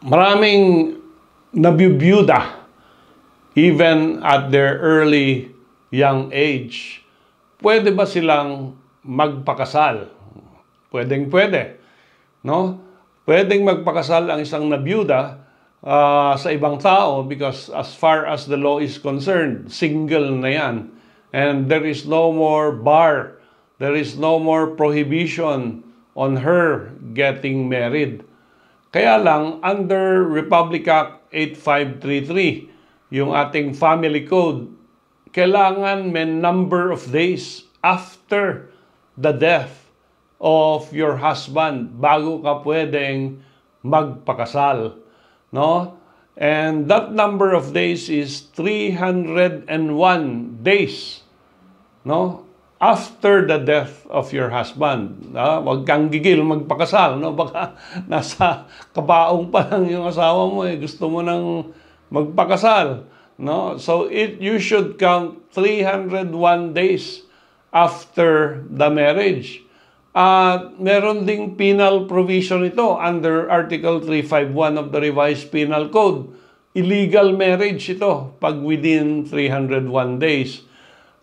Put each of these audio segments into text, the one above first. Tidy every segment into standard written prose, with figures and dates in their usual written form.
Maraming nabibiyuda even at their early young age. Pwede ba silang magpakasal? Pwedeng-pwede, no? Pwedeng magpakasal ang isang nabiyuda sa ibang tao because as far as the law is concerned, single na yan. And there is no more bar, there is no more prohibition on her getting married. Kaya lang, under Republic Act 8533, yung ating family code, kailangan may number of days after the death of your husband bago ka pwedeng magpakasal, no? And that number of days is 301 days, no? After the death of your husband. Huwag kang gigil magpakasal, no? Baka nasa kabaong pa lang yung asawa mo, gusto mo nang magpakasal, no? So you should count 301 days after the marriage. Meron ding penal provision ito under Article 351 of the Revised Penal Code. Illegal marriage ito pag within 301 days.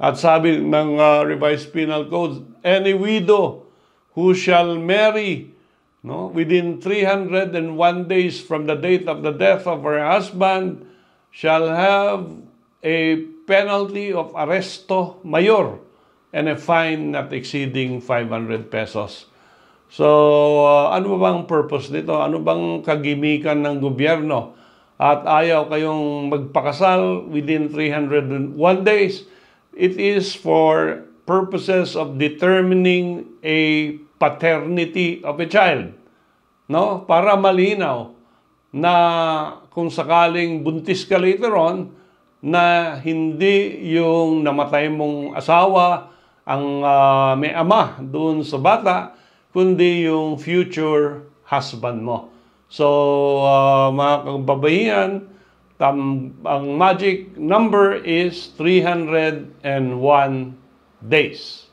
At sabi ng Revised Penal Code, any widow who shall marry, no, within 301 days from the date of the death of her husband shall have a penalty of arresto mayor and a fine not exceeding 500 pesos. So, ano ba bang purpose nito? Ano bang kagimikan ng gobyerno? At ayaw kayong magpakasal within 301 days? It is for purposes of determining a paternity of a child, no? Para malinaw na kung sakaling buntis ka later on, na hindi yung namatay mong asawa ang may ama doon sa bata, kundi yung future husband mo. So, mga kababayan, ang magic number is 301 days.